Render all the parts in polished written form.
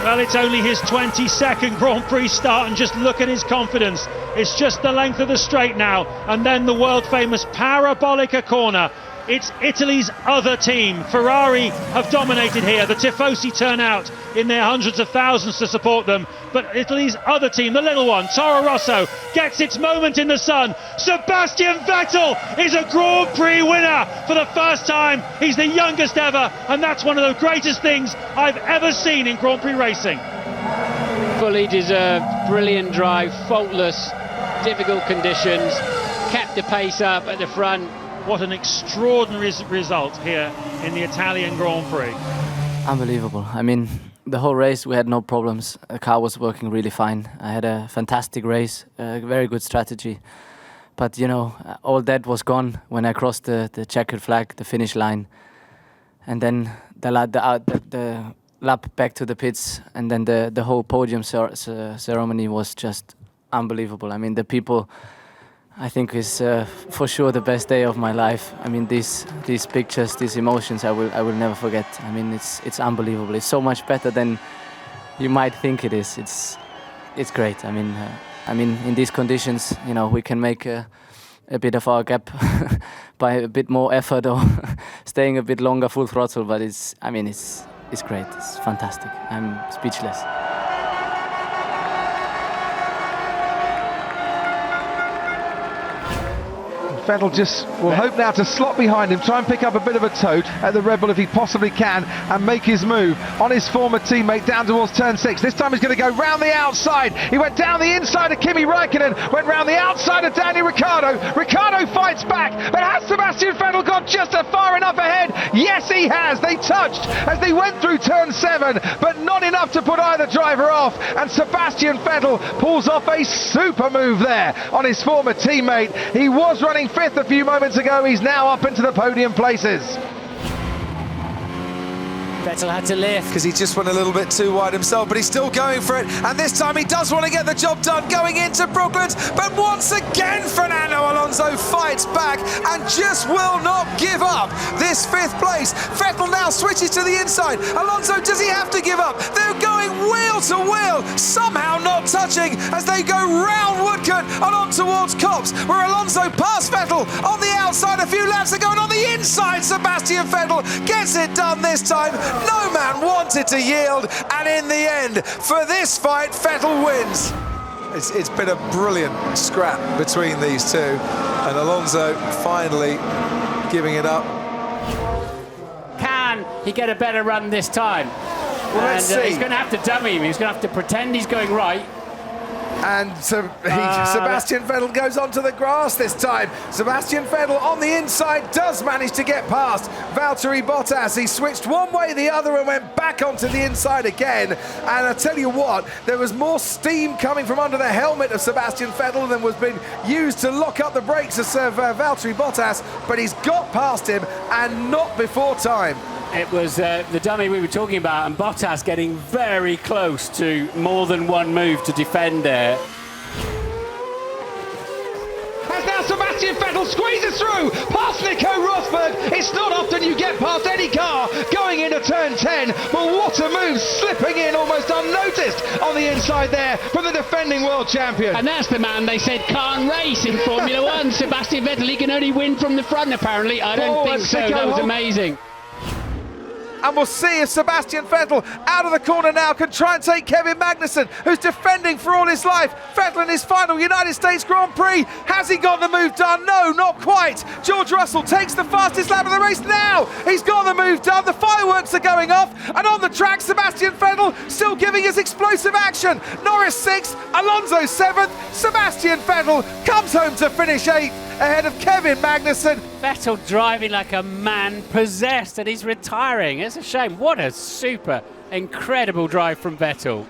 Well, it's only his 22nd Grand Prix start, and just look at his confidence. It's just the length of the straight now, and then the world-famous Parabolica corner. It's Italy's other team. Ferrari have dominated here. The Tifosi turn out in their hundreds of thousands to support them. But Italy's other team, the little one, Toro Rosso, gets its moment in the sun. Sebastian Vettel is a Grand Prix winner for the first time. He's the youngest ever, and that's one of the greatest things I've ever seen in Grand Prix racing. Fully deserved, brilliant drive, faultless, difficult conditions, kept the pace up at the front. What an extraordinary result here in the Italian Grand Prix. Unbelievable. I mean, the whole race we had no problems. The car was working really fine. I had a fantastic race, a very good strategy. But you know, all that was gone when I crossed the checkered flag, the finish line. And then the lap back to the pits, and then the whole podium ceremony was just unbelievable. I mean, the people, I think, is for sure the best day of my life. I mean, these pictures, these emotions, I will never forget. I mean, it's unbelievable. It's so much better than you might think it is. It's great. I mean, in these conditions, you know, we can make a bit of our gap by a bit more effort or staying a bit longer full throttle. But it's great. It's fantastic. I'm speechless. Vettel just will hope now to slot behind him, try and pick up a bit of a tote at the Red Bull if he possibly can, and make his move on his former teammate down towards turn 6. This time he's going to go round the outside. He went down the inside of Kimi Räikkönen, went round the outside of Daniel Ricciardo. Ricciardo fights back, but has Sebastian Vettel got just far enough ahead? Yes, he has. They touched as they went through turn 7, but not enough to put either driver off, and Sebastian Vettel pulls off a super move there on his former teammate. He was running 5th a few moments ago. He's now up into the podium places. Vettel had to lift because he just went a little bit too wide himself, but he's still going for it, and this time he does want to get the job done going into Brooklands. But once again Fernando Alonso fights back and just will not give up this 5th place. Vettel now switches to the inside. Alonso, does he have to give up? They're going wheel to wheel, somehow not touching as they go round Woodcote and on towards Copse, where Alonso passed Vettel on the outside a few laps ago, and on the inside Sebastian Vettel gets it done this time. No man wanted to yield, and in the end, for this fight, Vettel wins. It's been a brilliant scrap between these two, and Alonso finally giving it up. Can he get a better run this time? Well, let's see. He's going to have to dummy him. He's going to have to pretend he's going right. And Sebastian Vettel goes onto the grass this time. Sebastian Vettel on the inside does manage to get past Valtteri Bottas. He switched one way, the other, and went back onto the inside again. And I tell you what, there was more steam coming from under the helmet of Sebastian Vettel than was being used to lock up the brakes of Valtteri Bottas. But he's got past him, and not before time. It was the dummy we were talking about, and Bottas getting very close to more than one move to defend there. As now Sebastian Vettel squeezes through past Nico Rosberg. It's not often you get past any car going into turn 10, but what a move, slipping in almost unnoticed on the inside there from the defending world champion. And that's the man they said can't race in Formula One. Sebastian Vettel, he can only win from the front apparently. I don't think so. That was amazing. And we'll see if Sebastian Vettel out of the corner now can try and take Kevin Magnussen, who's defending for all his life. Vettel in his final United States Grand Prix. Has he got the move done? No, not quite. George Russell takes the fastest lap of the race now. He's got the move done. The fireworks are going off. And on the track, Sebastian Vettel still giving his explosive action. Norris 6th, Alonso 7th. Sebastian Vettel comes home to finish 8th. Ahead of Kevin Magnussen. Vettel driving like a man possessed, and he's retiring. It's a shame. What a super, incredible drive from Vettel.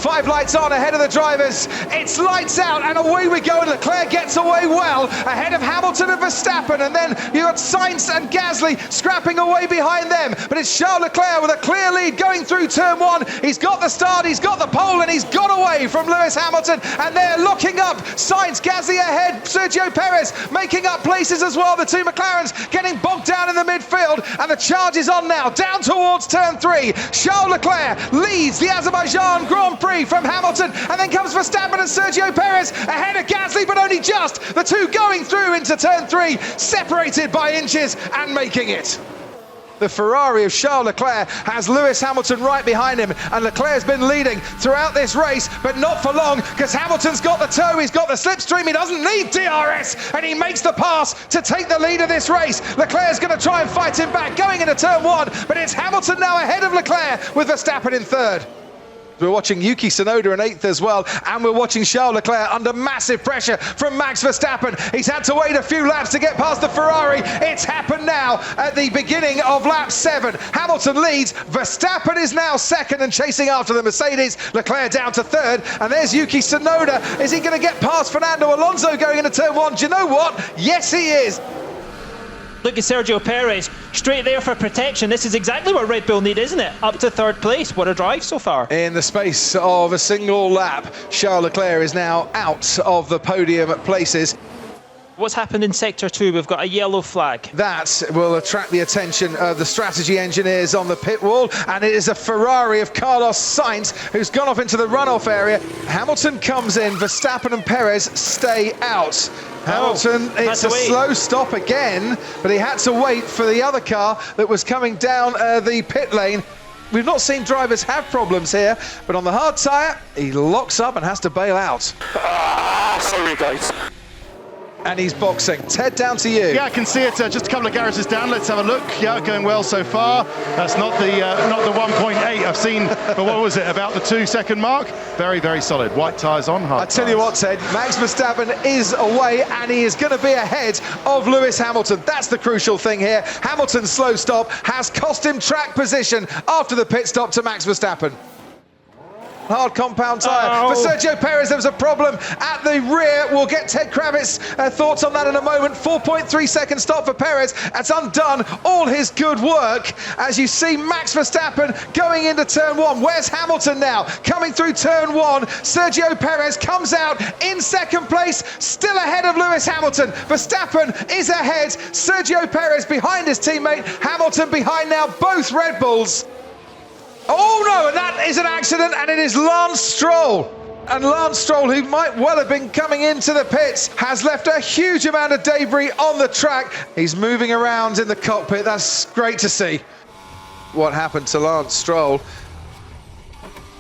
5 lights on ahead of the drivers. It's lights out and away we go, and Leclerc gets away well ahead of Hamilton and Verstappen, and then you got Sainz and Gasly scrapping away behind them, but it's Charles Leclerc with a clear lead going through turn 1. He's got the start, he's got the pole, and he's got away from Lewis Hamilton, and they're looking up. Sainz, Gasly ahead, Sergio Perez making up places as well. The two McLarens getting bogged down in the midfield, and the charge is on now down towards turn 3. Charles Leclerc leads the Azerbaijan Grand Prix from Hamilton, and then comes Verstappen and Sergio Perez ahead of Gasly, but only just. The two going through into turn 3, separated by inches and making it. The Ferrari of Charles Leclerc has Lewis Hamilton right behind him, and Leclerc's been leading throughout this race, but not for long, because Hamilton's got the tow, he's got the slipstream, he doesn't need DRS, and he makes the pass to take the lead of this race. Leclerc's going to try and fight him back going into turn 1, but it's Hamilton now ahead of Leclerc with Verstappen in 3rd. We're watching Yuki Tsunoda in 8th as well, and we're watching Charles Leclerc under massive pressure from Max Verstappen. He's had to wait a few laps to get past the Ferrari. It's happened now at the beginning of lap 7. Hamilton leads, Verstappen is now 2nd and chasing after the Mercedes. Leclerc down to 3rd, and there's Yuki Tsunoda. Is he going to get past Fernando Alonso going into turn 1? Do you know what? Yes, he is. Look at Sergio Perez, straight there for protection. This is exactly what Red Bull need, isn't it? Up to 3rd place. What a drive so far. In the space of a single lap, Charles Leclerc is now out of the podium places. What's happened in Sector 2? We've got a yellow flag. That will attract the attention of the strategy engineers on the pit wall, and it is a Ferrari of Carlos Sainz who's gone off into the runoff area. Hamilton comes in, Verstappen and Perez stay out. Hamilton, it's a slow stop again, but he had to wait for the other car that was coming down the pit lane. We've not seen drivers have problems here, but on the hard tyre, he locks up and has to bail out. Sorry guys. And he's boxing. Ted, down to you. Yeah, I can see it just a couple of garages down. Let's have a look. Yeah, going well so far. That's not the 1.8 I've seen, but what was it, about the 2-second mark? Very, very solid. White tyres on, hard I tell you what, Ted, Max Verstappen is away, and he is going to be ahead of Lewis Hamilton. That's the crucial thing here. Hamilton's slow stop has cost him track position after the pit stop to Max Verstappen. Hard compound tyre. For Sergio Perez, there was a problem at the rear. We'll get Ted Kravitz's thoughts on that in a moment. 4.3 second stop for Perez. That's undone all his good work. As you see Max Verstappen going into turn 1. Where's Hamilton now? Coming through turn 1. Sergio Perez comes out in 2nd place, still ahead of Lewis Hamilton. Verstappen is ahead. Sergio Perez behind his teammate. Hamilton behind now, both Red Bulls. Oh no, and that is an accident, and it is Lance Stroll. And Lance Stroll, who might well have been coming into the pits, has left a huge amount of debris on the track. He's moving around in the cockpit. That's great to see. What happened to Lance Stroll?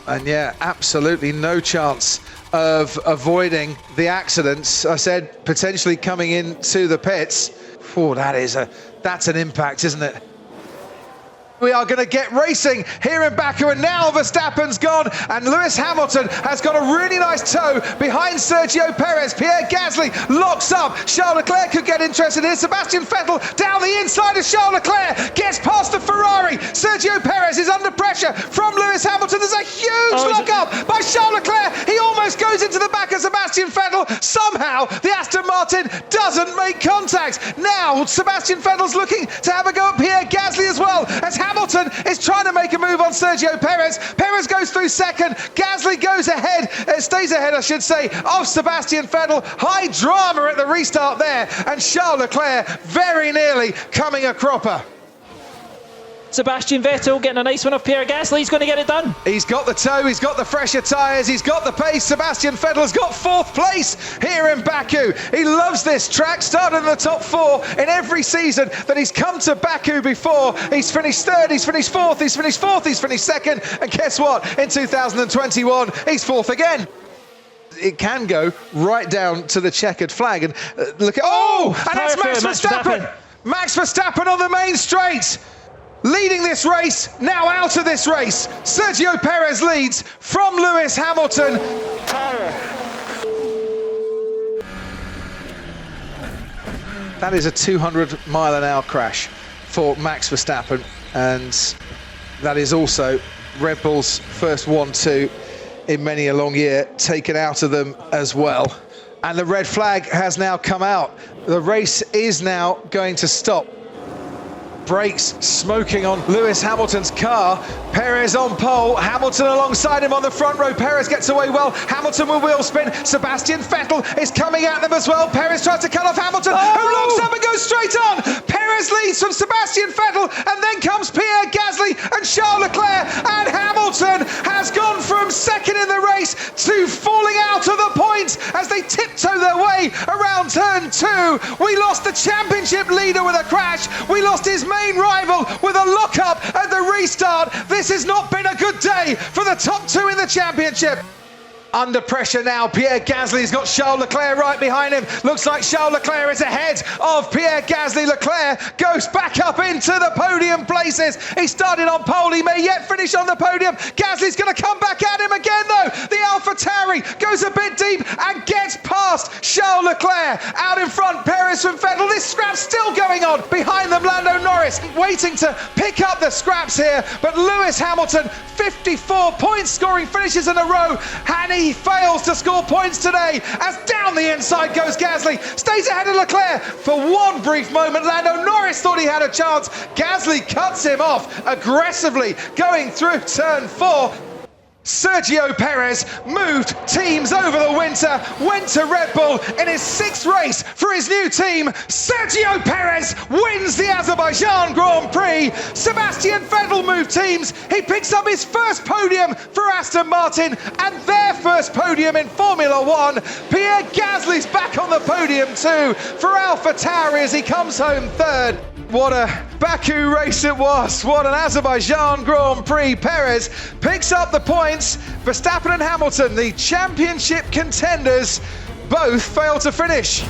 And yeah, absolutely no chance of avoiding the accidents. I said potentially coming into the pits. Oh, that's an impact, isn't it? We are going to get racing here in Baku, and now Verstappen's gone, and Lewis Hamilton has got a really nice tow behind Sergio Perez. Pierre Gasly locks up. Charles Leclerc could get interested here. Sebastian Vettel down the inside of Charles Leclerc, gets past the Ferrari. Sergio Perez is under pressure from Lewis Hamilton. There's a huge lock up by Charles Leclerc. He almost goes into the back of Sebastian Vettel. Somehow the Aston Martin doesn't make contact. Now Sebastian Vettel's looking to have a go at Pierre Gasly as well, as Hamilton is trying to make a move on Sergio Perez. Perez goes through 2nd. Gasly goes ahead, stays ahead, I should say, of Sebastian Vettel. High drama at the restart there, and Charles Leclerc very nearly coming a cropper. Sebastian Vettel getting a nice one off Pierre Gasly. He's going to get it done. He's got the tow, he's got the fresher tyres, he's got the pace. Sebastian Vettel's got 4th place here in Baku. He loves this track, started in the top 4 in every season that he's come to Baku before. He's finished 3rd, he's finished 4th, he's finished 4th, he's finished 2nd, and guess what? In 2021, he's 4th again. It can go right down to the checkered flag, and look at... Oh! And that's Max Verstappen! Max Verstappen on the main straight! Leading this race, now out of this race. Sergio Perez leads from Lewis Hamilton. That is a 200-mile-an-hour crash for Max Verstappen, and that is also Red Bull's first 1-2 in many a long year taken out of them as well. And the red flag has now come out. The race is now going to stop. Brakes smoking on Lewis Hamilton's car. Perez on pole, Hamilton alongside him on the front row. Perez gets away well, Hamilton will wheel spin. Sebastian Vettel is coming at them as well. Perez tries to cut off Hamilton, who locks up and goes straight on. Perez leads from Sebastian Vettel, and then comes Pierre Gasly and Charles Leclerc, and Hamilton has gone from second in the race to falling out of the points as they tiptoe their way around turn 2. We lost the championship leader with a crash. We lost his main rival with a lock-up at the restart. This has not been a good day for the top 2 in the championship. Under pressure now, Pierre Gasly's got Charles Leclerc right behind him. Looks like Charles Leclerc is ahead of Pierre Gasly. Leclerc goes back up into the podium places. He started on pole, he may yet finish on the podium. Gasly's going to come back at him again though. The AlphaTauri goes a bit deep and gets past Charles Leclerc. Out in front, Perez from Vettel. This scrap's still going on. Behind them, Lando Norris waiting to pick up the scraps here. But Lewis Hamilton, 54 point scoring finishes in a row, and he fails to score points today as down the inside goes Gasly, stays ahead of Leclerc for one brief moment. Lando Norris thought he had a chance. Gasly cuts him off aggressively going through turn 4. Sergio Perez moved teams over the winter, went to Red Bull in his 6th race for his new team. Sergio Perez wins the Azerbaijan Grand Prix. Sebastian Vettel moved teams. He picks up his first podium for Aston Martin and their first podium in Formula 1. Pierre Gasly's back on the podium too for AlphaTauri as he comes home 3rd. What a Baku race it was. What an Azerbaijan Grand Prix. Perez picks up the points. Verstappen and Hamilton, the championship contenders, both fail to finish.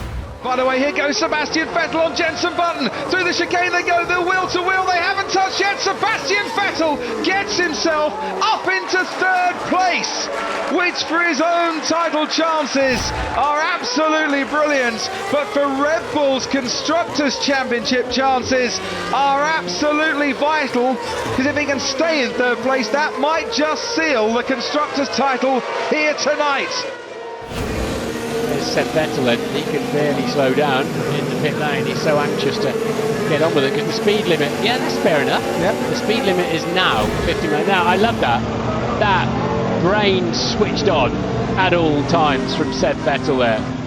By the way, here goes Sebastian Vettel on Jenson Button. Through the chicane they go, the wheel to wheel. They haven't touched yet. Sebastian Vettel gets himself up into 3rd place, which for his own title chances are absolutely brilliant. But for Red Bull's Constructors' Championship chances are absolutely vital, because if he can stay in 3rd place, that might just seal the Constructors' title here tonight. Seb Vettel, and he can barely slow down in the pit lane. He's so anxious to get on with it because the speed limit, yeah, that's fair enough. Yep. The speed limit is now 50 miles. Now, I love that. That brain switched on at all times from Seb Vettel there.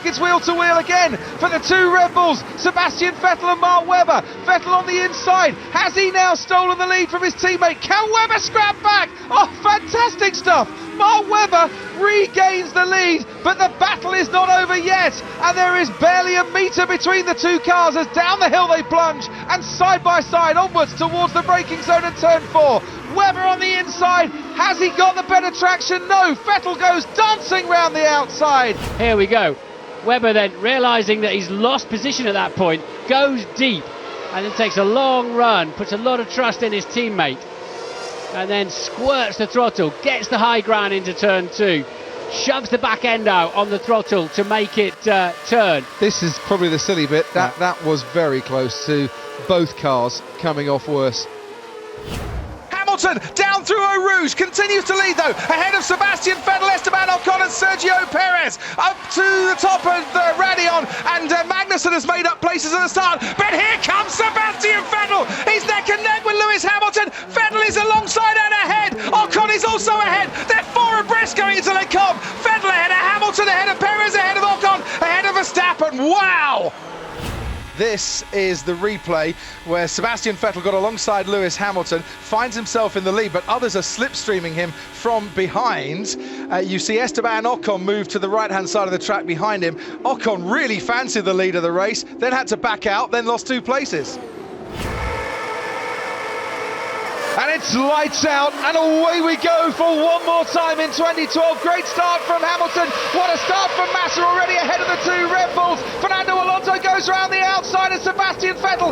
It's wheel to wheel again for the 2 Red Bulls, Sebastian Vettel and Mark Webber. Vettel on the inside. Has he now stolen the lead from his teammate? Can Webber scrap back? Oh, fantastic stuff. Mark Webber regains the lead, but the battle is not over yet, and there is barely a metre between the 2 cars as down the hill they plunge, and side by side onwards towards the braking zone at turn 4. Webber on the inside. Has he got the better traction? No. Vettel goes dancing round the outside. Here we go. Webber then, realising that he's lost position at that point, goes deep and then takes a long run, puts a lot of trust in his teammate, and then squirts the throttle, gets the high ground into turn 2, shoves the back end out on the throttle to make it turn. This is probably the silly bit. That was very close to both cars coming off worse. Hamilton down through Eau Rouge, continues to lead though, ahead of Sebastian Vettel, Esteban Ocon and Sergio Perez, up to the top of the Radion, and Magnussen has made up places at the start, but here comes Sebastian Vettel, he's neck and neck with Lewis Hamilton. Vettel is alongside and ahead, Ocon is also ahead, they're 4 abreast going into Le Combe. Vettel ahead of Hamilton, ahead of Perez, ahead of Ocon, ahead of Verstappen. Wow! This is the replay where Sebastian Vettel got alongside Lewis Hamilton, finds himself in the lead, but others are slipstreaming him from behind. You see Esteban Ocon move to the right-hand side of the track behind him. Ocon really fancied the lead of the race, then had to back out, then lost 2 places. And it's lights out, and away we go for one more time in 2012. Great start from Hamilton. What a start from Massa, already ahead of the 2 Red Bulls. Fernando Alonso goes around the outside of Sebastian Vettel.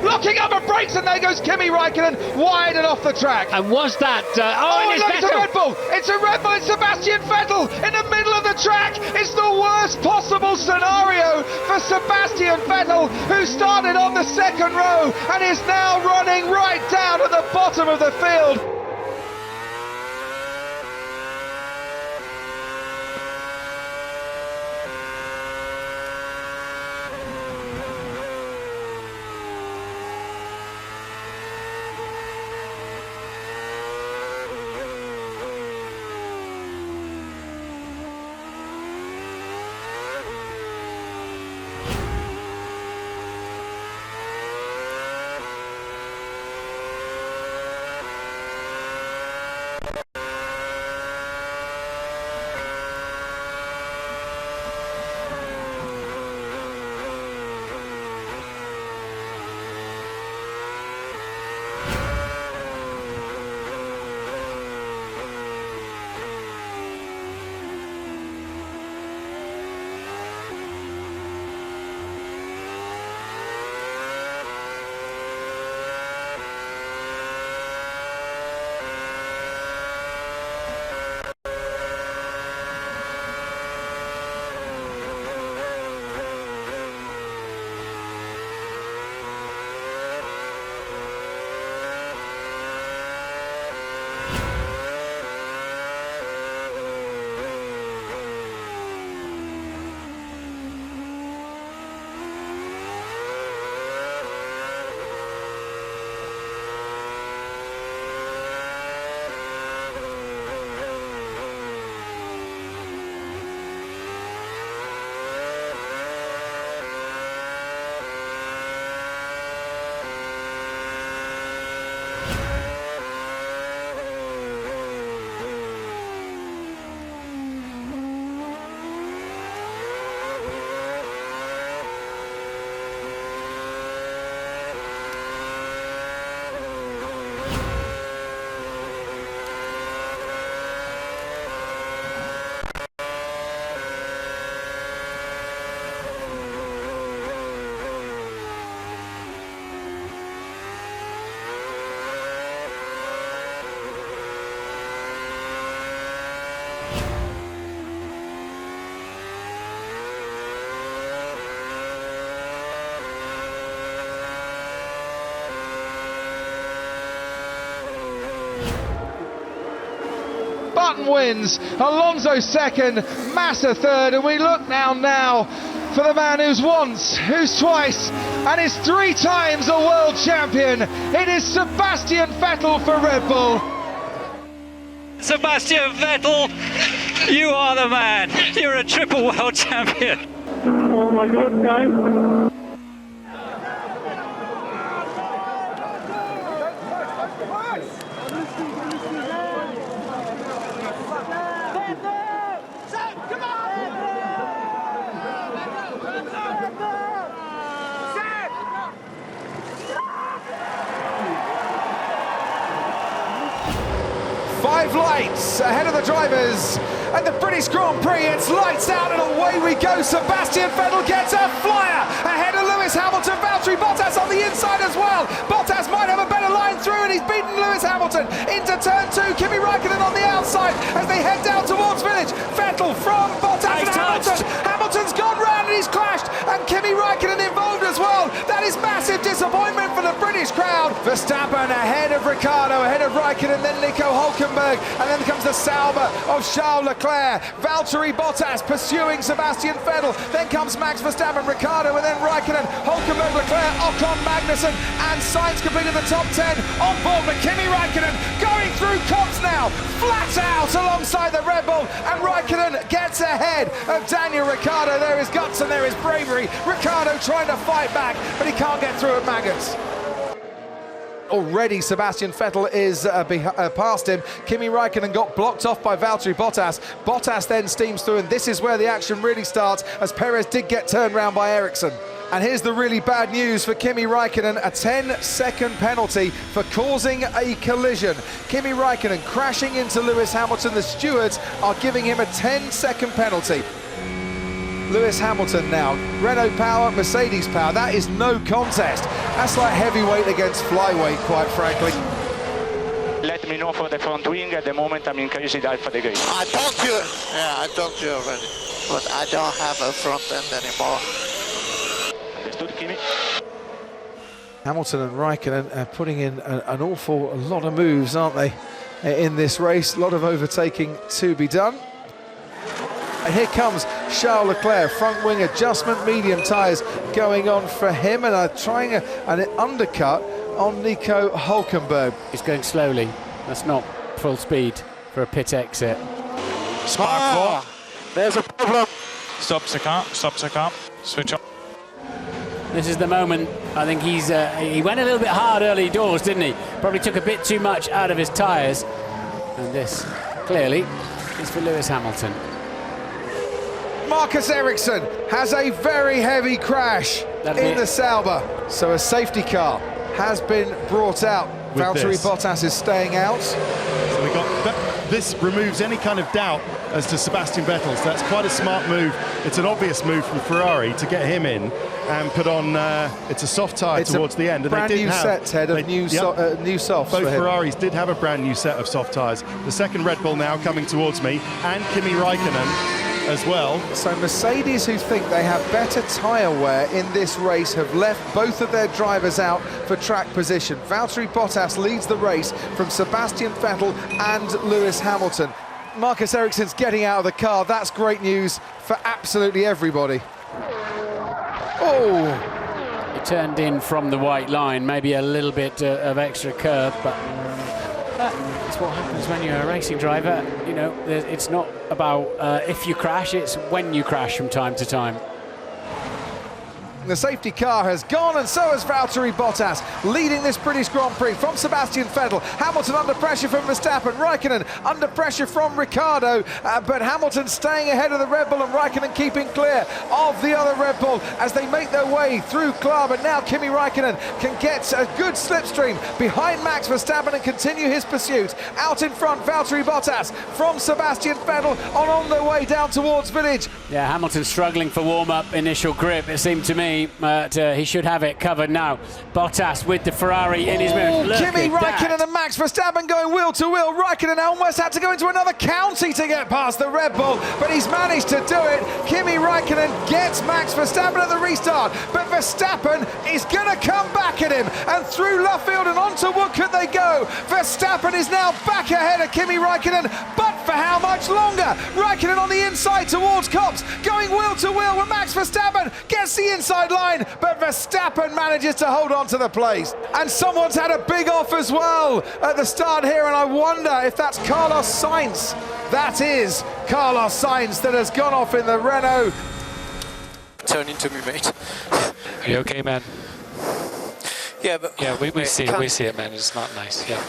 locking up and brakes, and there goes Kimi Räikkönen wide and off the track. And was that... look, it's a Red Bull! It's a Red Bull! It's Sebastian Vettel in the middle of the track! It's the worst possible scenario for Sebastian Vettel, who started on the second row and is now running right down at the bottom of the field. Button wins, Alonso second, Massa third, and we look now for the man who's once, who's twice, and is 3 times a world champion. It is Sebastian Vettel for Red Bull. Sebastian Vettel, you are the man. You're a triple world champion. Oh my God, guys. Five lights ahead of the drivers at the British Grand Prix. It's lights out and away we go. Sebastian Vettel gets a flyer ahead of Lewis Hamilton. Valtteri Bottas on the inside as well. Bottas might have a better line through, and he's beaten Lewis Hamilton into turn 2. Kimi Räikkönen on the outside as they head down towards Village. Vettel from Bottas and Hamilton. Hamilton's gone round and he's clashed, and Kimi Räikkönen involved as well. That is massive disappointment for the British crowd. Verstappen ahead of Ricciardo, ahead of Räikkönen, then Nico Hülkenberg, and then comes the Sauber of Charles Leclerc. Valtteri Bottas pursuing Sebastian Vettel, then comes Max Verstappen, Ricciardo, and then Räikkönen, Hülkenberg, Leclerc, Ocon, Magnussen, and Sainz completed the top 10 on board. But Kimi Räikkönen going through Cops now, flat out alongside the Red Bull, and Räikkönen gets ahead of Daniel Ricciardo. There is guts and there is bravery. Ricciardo trying to fight back, but he can't get through at Maggotts. Already Sebastian Vettel is past him. Kimi Räikkönen got blocked off by Valtteri Bottas. Bottas then steams through, and this is where the action really starts, as Perez did get turned round by Ericsson. And here's the really bad news for Kimi Räikkönen, a 10-second penalty for causing a collision. Kimi Räikkönen crashing into Lewis Hamilton. The stewards are giving him a 10-second penalty. Lewis Hamilton now. Renault power, Mercedes power. That is no contest. That's like heavyweight against flyweight, quite frankly. Let me know for the front wing. At the moment, I'm in crazy dive for the grid. I told you. Yeah, I told you already. But I don't have a front end anymore. Understood, Kimi? Hamilton and Raikkonen are putting in an awful lot of moves, aren't they, in this race? A lot of overtaking to be done. And here comes Charles Leclerc, front wing adjustment, medium tyres going on for him, and trying an undercut on Nico Hülkenberg. He's going slowly. That's not full speed for a pit exit. Spark there's a problem. Stop the car, switch on. This is the moment. I think he went a little bit hard early doors, didn't he? Probably took a bit too much out of his tyres. And this, clearly, is for Lewis Hamilton. Marcus Ericsson has a very heavy crash in the Sauber. So a safety car has been brought out. Valtteri Bottas is staying out. So we got this removes any kind of doubt as to Sebastian Vettel. So that's quite a smart move. It's an obvious move from Ferrari to get him in and put on. It's a soft tyre towards the end. And brand new set, Ted, of new softs. Both Ferraris did have a brand new set of soft tyres. The second Red Bull now coming towards me, and Kimi Raikkonen as well. So Mercedes, who think they have better tyre wear in this race, have left both of their drivers out for track position. Valtteri Bottas leads the race from Sebastian Vettel and Lewis Hamilton. Marcus Ericsson's getting out of the car. That's great news for absolutely everybody. Oh! He turned in from the white line, maybe a little bit of extra curve, but that's what happens when you're a racing driver. You know, it's not about if you crash, it's when you crash from time to time. The safety car has gone, and so has Valtteri Bottas, leading this British Grand Prix from Sebastian Vettel. Hamilton under pressure from Verstappen, Raikkonen under pressure from Ricciardo, but Hamilton staying ahead of the Red Bull and Raikkonen keeping clear of the other Red Bull as they make their way through Club. And now Kimi Raikkonen can get a good slipstream behind Max Verstappen and continue his pursuit. Out in front, Valtteri Bottas from Sebastian Vettel on their way down towards Village. Yeah, Hamilton struggling for warm-up initial grip, it seemed to me. He should have it covered now. Bottas with the Ferrari in his move. Kimi Raikkonen and Max Verstappen going wheel to wheel. Raikkonen almost had to go into another county to get past the Red Bull, but he's managed to do it. Kimi Raikkonen gets Max Verstappen at the restart, but Verstappen is going to come back at him, and through Luffield and onto Woodcote they go. Verstappen is now back ahead of Kimi Raikkonen, but for how much longer? Raikkonen on the inside towards Copse, going wheel to wheel with Max Verstappen, gets the inside line, but Verstappen manages to hold on to the place. And someone's had a big off as well at the start here, and I wonder if that's Carlos Sainz. That is Carlos Sainz that has gone off in the Renault. Turn into me, mate. Are you okay, man? Yeah, but we see it, man. It's not nice. Yeah.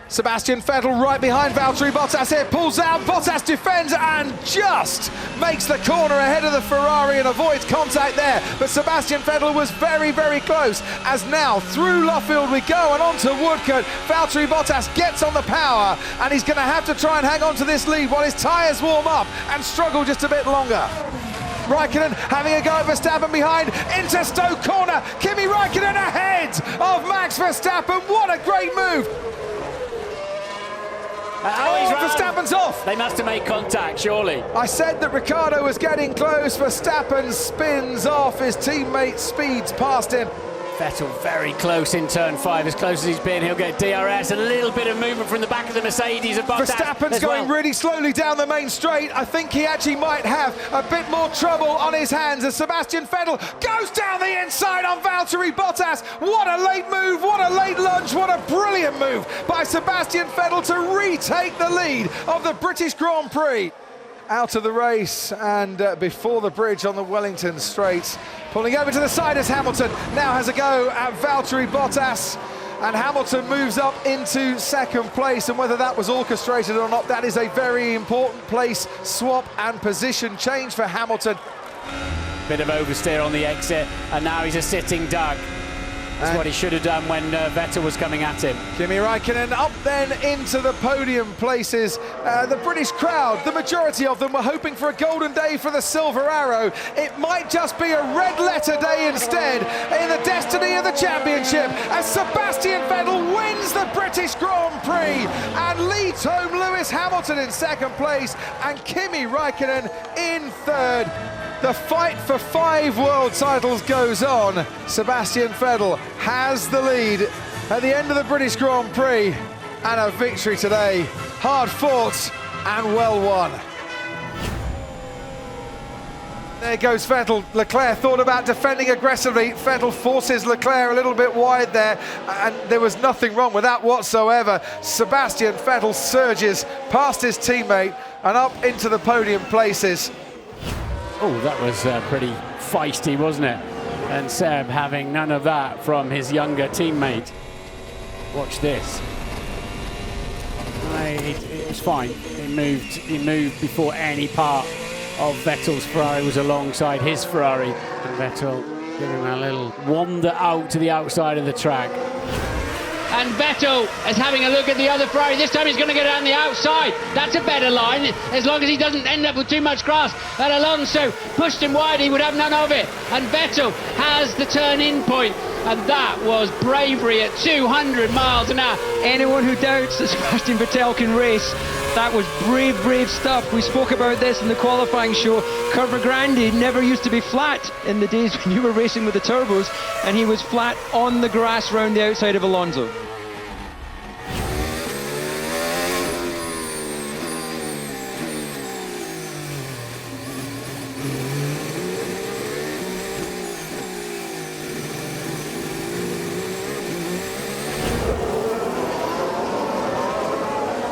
Sebastian Vettel right behind Valtteri Bottas here, pulls out, Bottas defends and just makes the corner ahead of the Ferrari and avoids contact there. But Sebastian Vettel was very, very close, as now through Luffield we go and onto Woodcote. Valtteri Bottas gets on the power, and he's going to have to try and hang on to this lead while his tyres warm up and struggle just a bit longer. Raikkonen having a go at Verstappen behind, into Stoke corner, Kimi Raikkonen ahead of Max Verstappen. What a great move! Verstappen's off! They must have made contact, surely. I said that Ricciardo was getting close. Verstappen spins off, his teammate speeds past him. Vettel very close in turn 5, as close as he's been. He'll get DRS, a little bit of movement from the back of the Mercedes. And Verstappen's going really slowly down the main straight. I think he actually might have a bit more trouble on his hands as Sebastian Vettel goes down the inside on Valtteri Bottas. What a late move, what a late lunge, what a brilliant move by Sebastian Vettel to retake the lead of the British Grand Prix. Out of the race and before the bridge on the Wellington Straight. Pulling over to the side as Hamilton now has a go at Valtteri Bottas. And Hamilton moves up into second place, and whether that was orchestrated or not, that is a very important place swap and position change for Hamilton. Bit of oversteer on the exit, and now he's a sitting duck. That's what he should have done when Vettel was coming at him. Kimi Räikkönen up then into the podium places. The British crowd, the majority of them were hoping for a golden day for the Silver Arrow. It might just be a red letter day instead in the destiny of the championship as Sebastian Vettel wins the British Grand Prix and leads home Lewis Hamilton in second place and Kimi Räikkönen in third. The fight for 5 world titles goes on. Sebastian Vettel has the lead at the end of the British Grand Prix, and a victory today. Hard fought and well won. There goes Vettel. Leclerc thought about defending aggressively. Vettel forces Leclerc a little bit wide there, and there was nothing wrong with that whatsoever. Sebastian Vettel surges past his teammate and up into the podium places. Oh, that was pretty feisty, wasn't it? And Seb having none of that from his younger teammate. Watch this. It was fine. He moved before any part of Vettel's Ferrari was alongside his Ferrari. And Vettel giving a little wander out to the outside of the track. And Vettel is having a look at the other Ferrari. This time he's going to go down the outside. That's a better line, as long as he doesn't end up with too much grass. And Alonso pushed him wide, he would have none of it. And Vettel has the turn-in point. And that was bravery at 200 miles an hour. Anyone who doubts that Sebastian Vettel can race, that was brave stuff. We spoke about this in the qualifying show. Curva Grande never used to be flat in the days when you were racing with the turbos, and he was flat on the grass round the outside of Alonso.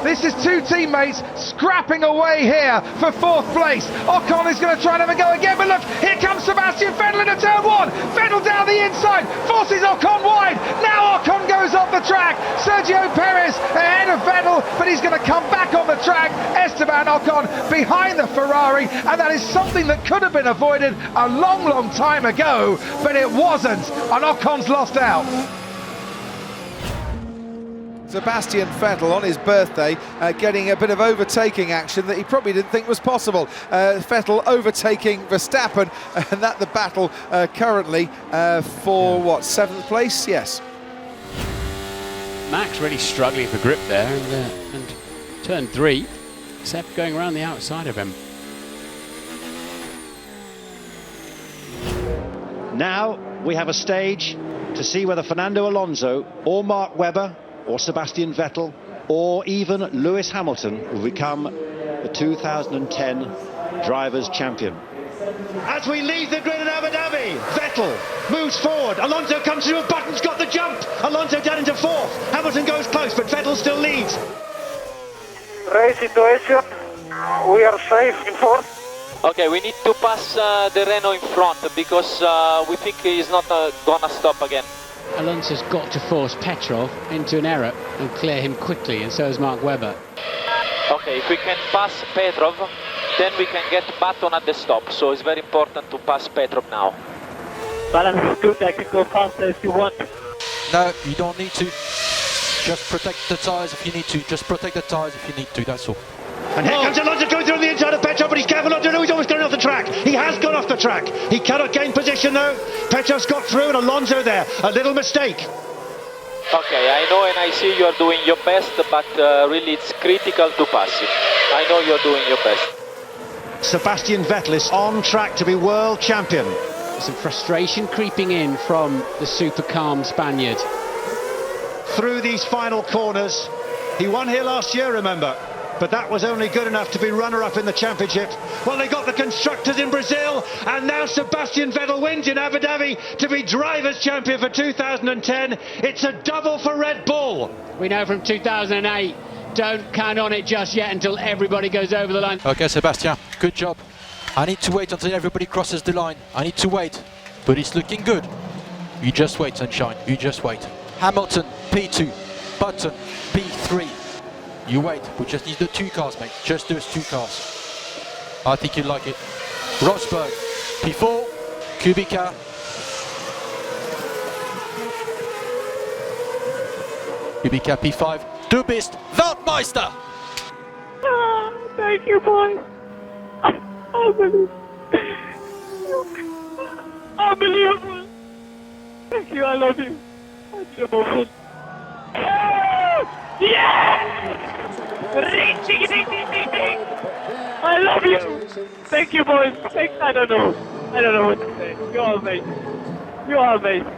This is 2 teammates scrapping away here for 4th place. Ocon is going to try and have a go again, but look, here comes Sebastian Vettel into turn 1. Vettel down the inside, forces Ocon wide. Now Ocon goes off the track. Sergio Perez ahead of Vettel, but he's going to come back on the track. Esteban Ocon behind the Ferrari, and that is something that could have been avoided a long time ago, but it wasn't, and Ocon's lost out. Sebastian Vettel on his birthday getting a bit of overtaking action that he probably didn't think was possible. Vettel overtaking Verstappen, and that the battle currently for what, 7th place? Yes. Max really struggling for grip there, and turn 3, Seb going around the outside of him. Now we have a stage to see whether Fernando Alonso or Mark Webber or Sebastian Vettel, or even Lewis Hamilton will become the 2010 Drivers' Champion. As we leave the grid in Abu Dhabi, Vettel moves forward. Alonso comes through a button's got the jump. Alonso down into 4th. Hamilton goes close, but Vettel still leads. Race situation, we are safe in 4th. Okay, we need to pass the Renault in front because we think he's not gonna stop again. Alonso's got to force Petrov into an error and clear him quickly, and so has Mark Webber. Okay, if we can pass Petrov, then we can get Button at the stop, so it's very important to pass Petrov now. Balance is 2 technical faster if you want. No, you don't need to. Just protect the tyres if you need to. Just protect the tyres if you need to, that's all. And here comes Alonso going through on the inside of Petrov, but he's careful not to know he's almost going off the track. He has gone off the track. He cannot gain position though. Petrov's got through and Alonso there. A little mistake. Okay, I know and I see you are doing your best, but really it's critical to pass it. I know you're doing your best. Sebastian Vettel is on track to be world champion. Some frustration creeping in from the super calm Spaniard. Through these final corners. He won here last year, remember. But that was only good enough to be runner-up in the championship. Well, they got the constructors in Brazil, and now Sebastian Vettel wins in Abu Dhabi to be drivers' champion for 2010. It's a double for Red Bull. We know from 2008, don't count on it just yet until everybody goes over the line. Okay, Sebastian, good job. I need to wait until everybody crosses the line. I need to wait, but it's looking good. You just wait, sunshine, you just wait. Hamilton, P2, Button, P3. You wait, we just need the 2 cars, mate. Just those 2 cars. I think you'd like it. Rosberg, P4, Kubica. UBK P5, Du bist Weltmeister! Thank you, boys. Unbelievable. Unbelievable. Thank you, I love you. Yes! I love you. Thank you, boys. I don't know what to say. You are amazing. You are amazing.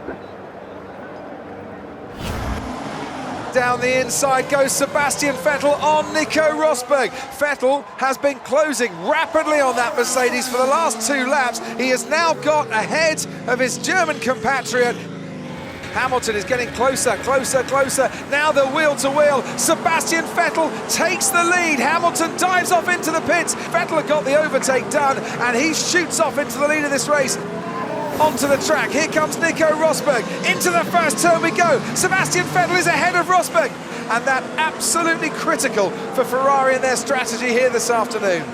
Down the inside goes Sebastian Vettel on Nico Rosberg. Vettel has been closing rapidly on that Mercedes for the last 2 laps. He has now got ahead of his German compatriot. Hamilton is getting closer. Now they're wheel to wheel. Sebastian Vettel takes the lead. Hamilton dives off into the pits. Vettel got the overtake done, and he shoots off into the lead of this race. Onto the track, here comes Nico Rosberg. Into the first turn we go. Sebastian Vettel is ahead of Rosberg. And that absolutely critical for Ferrari in their strategy here this afternoon.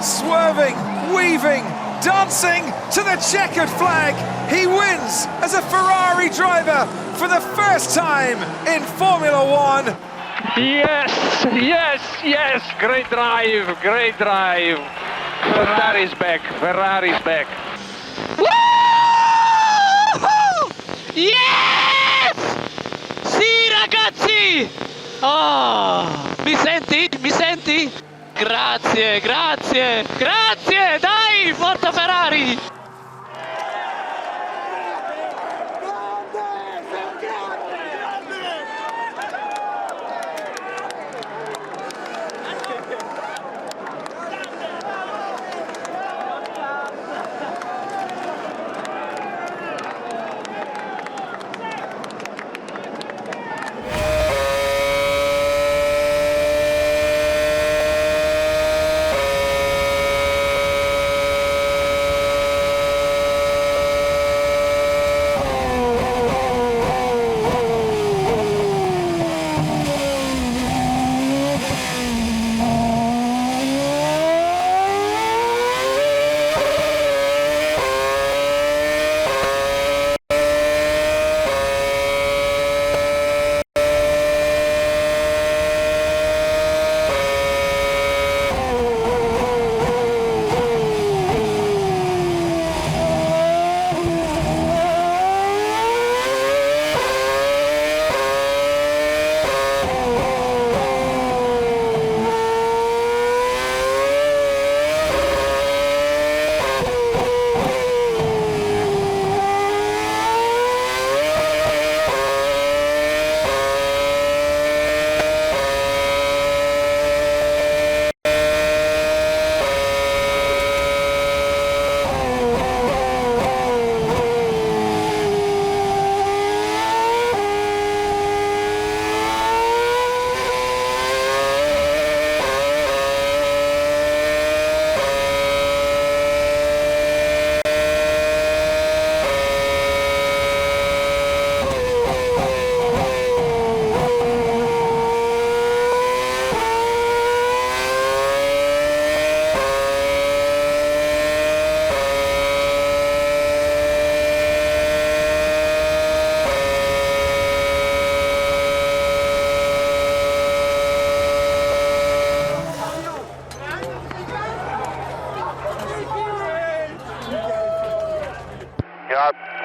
Swerving, weaving, dancing to the checkered flag. He wins as a Ferrari driver for the first time in Formula One. Yes, great drive. Ferrari's back. Yes! Sì, ragazzi! Oh, mi senti? Grazie, dai, forza Ferrari!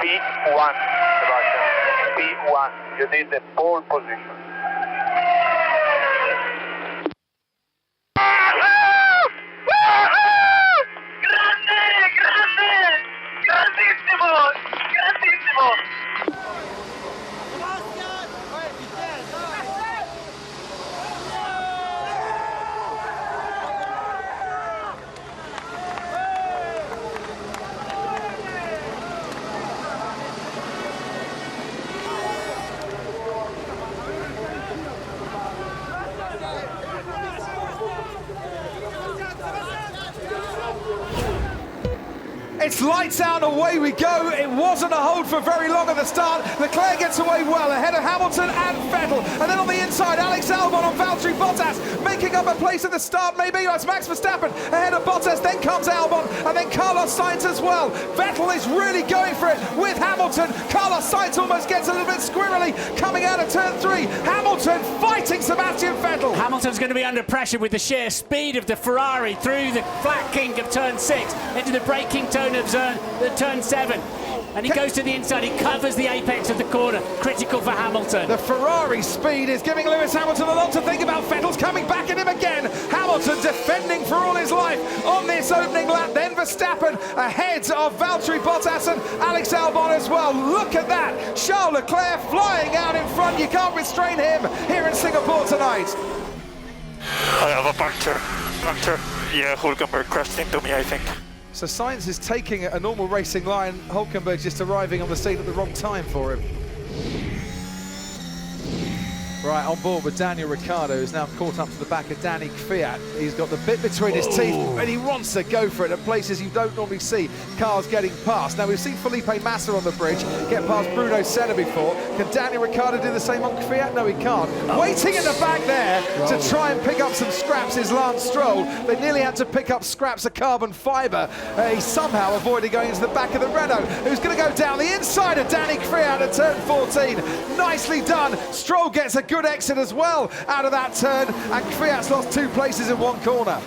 P1, Sebastian. P1. You did the pole position. It's lights out and away we go. It wasn't a hold for very long at the start. Leclerc gets away well ahead of Hamilton and Vettel. And then on the inside, Alex Albon on Valtteri Bottas, making up a place at the start maybe. It's Max Verstappen ahead of Bottas, then comes Albon, and then Carlos Sainz as well. Vettel is really going for it with Hamilton. Carlos Sainz almost gets a little bit squirrely coming out of turn 3. Hamilton fighting Sebastian Vettel. Hamilton's going to be under pressure with the sheer speed of the Ferrari through the flat kink of turn 6 into the braking tone of turn 7. And he goes to the inside, he covers the apex of the corner. Critical for Hamilton. The Ferrari speed is giving Lewis Hamilton a lot to think about. Vettel's coming back at him again. Hamilton defending for all his life on this opening lap. Then Verstappen ahead of Valtteri Bottas and Alex Albon as well. Look at that. Charles Leclerc flying out in front. You can't restrain him here in Singapore tonight. I have a puncture. Yeah, Hulkenberg crashed into me, I think. So Sainz is taking a normal racing line. Hulkenberg just arriving on the scene at the wrong time for him. Right, on board with Daniel Ricciardo, who's now caught up to the back of Danny Kvyat. He's got the bit between his teeth, and he wants to go for it at places you don't normally see cars getting past. Now, we've seen Felipe Massa on the bridge get past Bruno Senna before. Can Daniel Ricciardo do the same on Kvyat? No, he can't. Waiting in the back there to try and pick up some scraps is Lance Stroll. They nearly had to pick up scraps of carbon fibre. He somehow avoided going into the back of the Renault, who's going to go down the inside of Danny Kvyat at turn 14. Nicely done. Stroll gets a good exit as well out of that turn, and Kvyat's lost 2 places in 1 corner.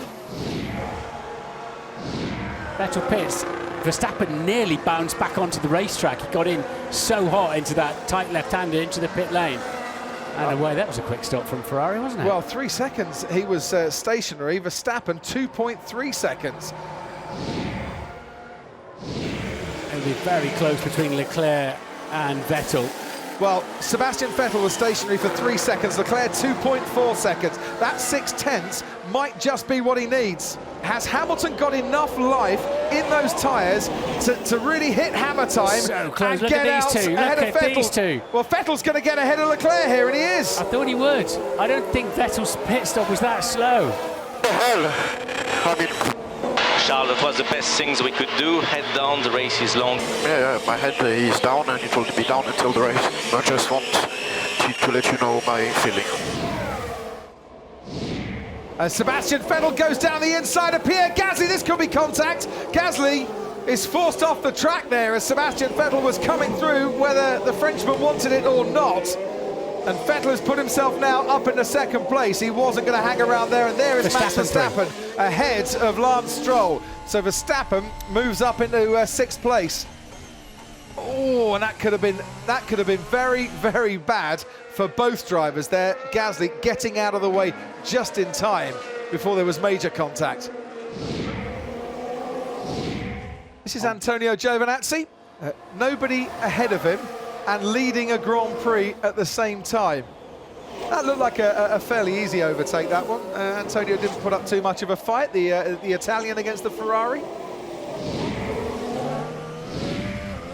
Vettel pits. Verstappen nearly bounced back onto the racetrack. He got in so hot into that tight left-hander into the pit lane. And away, that was a quick stop from Ferrari, wasn't it? Well, 3 seconds he was stationary. Verstappen 2.3 seconds. It'll be very close between Leclerc and Vettel. Well, Sebastian Vettel was stationary for 3 seconds, Leclerc 2.4 seconds. That 6/10 might just be what he needs. Has Hamilton got enough life in those tyres to really hit hammer time so close. and get out ahead of Vettel? These two. Well, Vettel's going to get ahead of Leclerc here, and he is. I thought he would. I don't think Vettel's pit stop was that slow. The hell? I mean, Charles, that was the best things we could do. Head down, the race is long. Yeah, my head is down and it will be down until the race. I just want to let you know my feeling. As Sebastian Vettel goes down the inside of Pierre Gasly, this could be contact. Gasly is forced off the track there as Sebastian Vettel was coming through, whether the Frenchman wanted it or not. And Vettel has put himself now up into 2nd place. He wasn't going to hang around there, and there is Max Verstappen ahead of Lance Stroll. So Verstappen moves up into 6th place. Oh, and that could have been very, very bad for both drivers there. Gasly getting out of the way just in time before there was major contact. This is Antonio Giovinazzi. Nobody ahead of him and leading a Grand Prix at the same time. That looked like a fairly easy overtake, that one. Antonio didn't put up too much of a fight, the Italian against the Ferrari.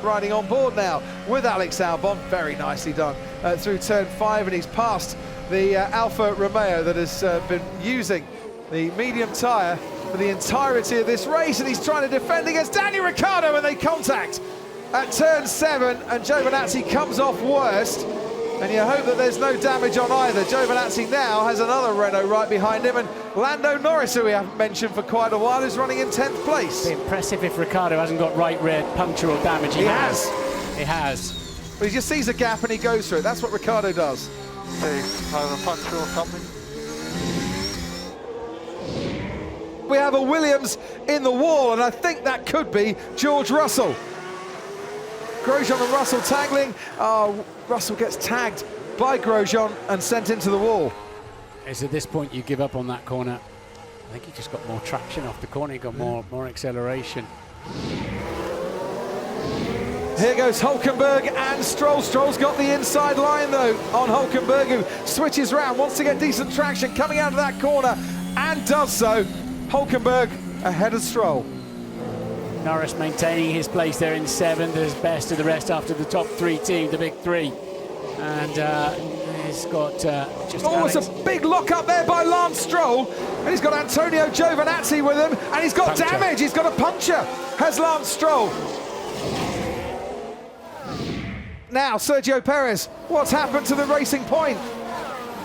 Riding on board now with Alex Albon, very nicely done, through turn 5, and he's passed the Alfa Romeo that has been using the medium tyre for the entirety of this race, and he's trying to defend against Daniel Ricciardo, and they contact at turn 7, and Giovinazzi comes off worst, and you hope that there's no damage on either. Giovinazzi now has another Renault right behind him, and Lando Norris, who we haven't mentioned for quite a while, is running in 10th place. It'd be impressive if Ricciardo hasn't got right rear puncture or damage. He has. He has. But he just sees a gap and he goes through it. That's what Ricciardo does. Hey, I have a puncture or something. We have a Williams in the wall, and I think that could be George Russell. Grosjean and Russell tangling. Oh, Russell gets tagged by Grosjean and sent into the wall. It's at this point you give up on that corner. I think he just got more traction off the corner. He got more acceleration. Here goes Hulkenberg and Stroll. Stroll's got the inside line though on Hulkenberg, who switches round, wants to get decent traction coming out of that corner and does so. Hulkenberg ahead of Stroll. Norris maintaining his place there in 7th, as best of the rest after the top 3 team, the big 3. And He's got just it's a big lock up there by Lance Stroll, and he's got Antonio Giovinazzi with him, and he's got damage. He's got a puncture, has Lance Stroll. Now, Sergio Perez, what's happened to the Racing Point?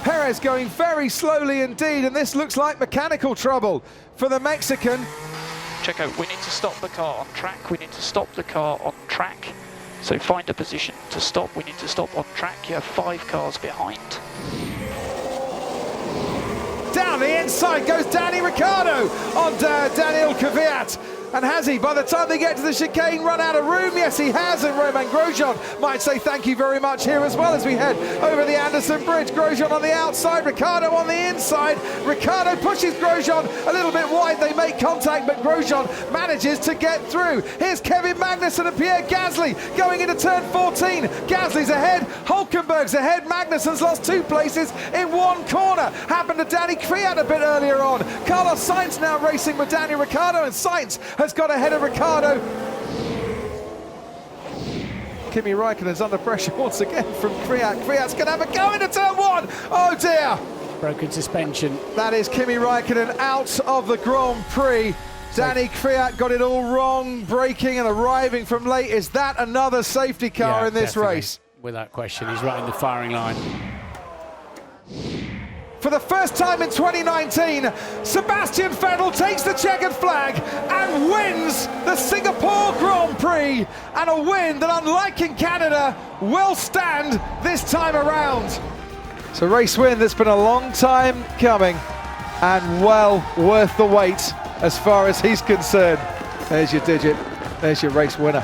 Perez going very slowly indeed, and this looks like mechanical trouble for the Mexican. Checo, we need to stop the car on track. We need to stop the car on track. So find a position to stop. We need to stop on track. You have 5 cars behind. Down the inside goes Danny Ricciardo on Daniel Kvyat. And has he, by the time they get to the chicane, run out of room? Yes, he has, and Romain Grosjean might say thank you very much here as well as we head over the Anderson Bridge. Grosjean on the outside, Ricciardo on the inside. Ricciardo pushes Grosjean a little bit wide. They make contact, but Grosjean manages to get through. Here's Kevin Magnussen and Pierre Gasly going into turn 14. Gasly's ahead, Hulkenberg's ahead. Magnussen's lost 2 places in 1 corner. Happened to Danny Kvyat a bit earlier on. Carlos Sainz now racing with Daniel Ricciardo, and Sainz has got ahead of Ricciardo. Kimi Raikkonen's under pressure once again from Kvyat. Kvyat's going to have a go into turn 1. Oh dear. Broken suspension. That is Kimi Raikkonen out of the Grand Prix. Danny Kvyat got it all wrong, braking and arriving from late. Is that another safety car in this race? Without question, he's right in the firing line. For the first time in 2019, Sebastian Vettel takes the checkered flag and wins the Singapore Grand Prix, and a win that, unlike in Canada, will stand this time around. It's a race win that's been a long time coming and well worth the wait as far as he's concerned. There's your digit, there's your race winner.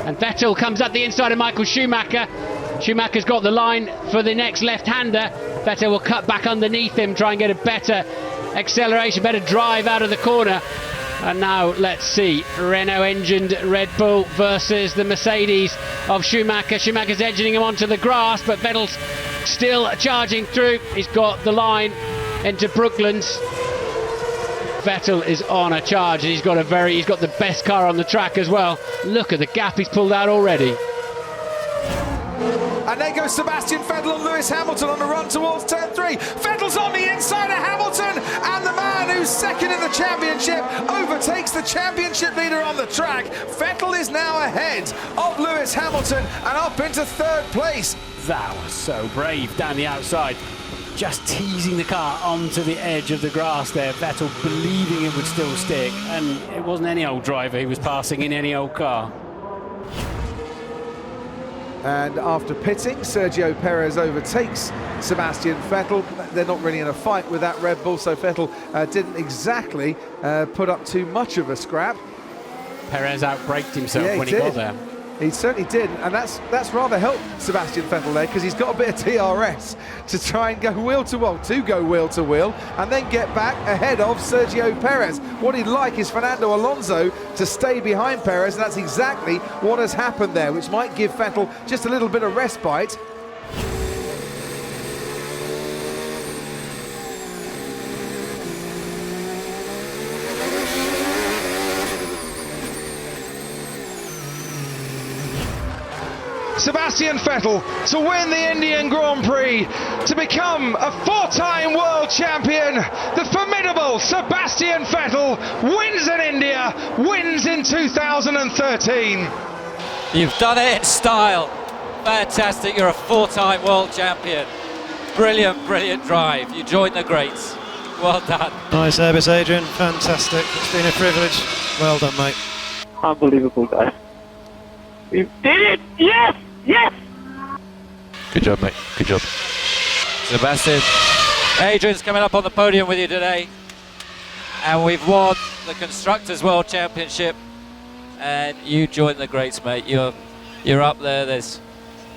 And Vettel comes up the inside of Michael Schumacher. Schumacher's got the line for the next left-hander. Vettel will cut back underneath him, try and get a better acceleration, better drive out of the corner. And now let's see, Renault-engined Red Bull versus the Mercedes of Schumacher. Schumacher's edging him onto the grass, but Vettel's still charging through. He's got the line into Brooklands. Vettel is on a charge, and he's got the best car on the track as well. Look at the gap he's pulled out already. And there goes Sebastian Vettel and Lewis Hamilton on the run towards turn 3. Vettel's on the inside of Hamilton, and the man who's second in the championship overtakes the championship leader on the track. Vettel is now ahead of Lewis Hamilton and up into 3rd place. That was so brave down the outside. Just teasing the car onto the edge of the grass there. Vettel believing it would still stick, and it wasn't any old driver he was passing in any old car. And after pitting, Sergio Perez overtakes Sebastian Vettel. They're not really in a fight with that Red Bull, so Vettel didn't exactly put up too much of a scrap. Perez outbraked himself when he got there. He certainly did, and that's rather helped Sebastian Vettel there, because he's got a bit of TRS to try and go wheel to wheel, and then get back ahead of Sergio Perez. What he'd like is Fernando Alonso to stay behind Perez, and that's exactly what has happened there, which might give Vettel just a little bit of respite. Sebastian Vettel to win the Indian Grand Prix, to become a 4-time world champion. The formidable Sebastian Vettel wins in India, wins in 2013. You've done it in style. Fantastic, you're a 4-time world champion. Brilliant, brilliant drive. You joined the greats. Well done. Nice service, Adrian. Fantastic. It's been a privilege. Well done, mate. Unbelievable, guys. We did it! Yes! Yes! Good job, mate. Good job. Sebastian, Adrian's coming up on the podium with you today. And we've won the Constructors' World Championship. and you join the greats, mate. You're up there. There's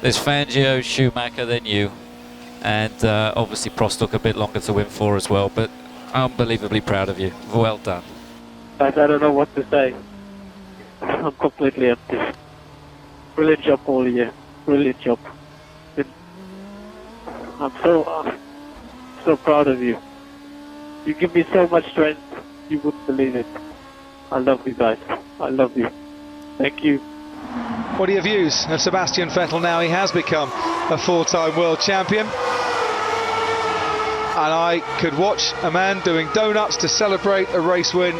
Fangio, Schumacher, then you, and obviously Prost took a bit longer to win for as well, but unbelievably proud of you. Well done. I don't know what to say. I'm completely empty. Brilliant job all year. Brilliant job. I'm so proud of you. You give me so much strength, you wouldn't believe it. I love you guys. I love you. Thank you. What are your views of Sebastian Vettel now? He has become a 4-time world champion. And I could watch a man doing donuts to celebrate a race win,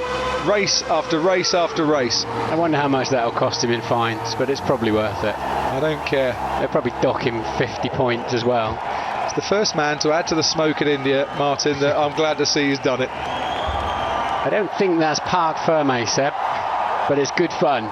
race after race after race. I wonder how much that'll cost him in fines, but it's probably worth it. I don't care. They'll probably dock him 50 points as well. It's the first man to add to the smoke in India, Martin, that I'm glad to see he's done it. I don't think that's parc fermé, Seb, but it's good fun.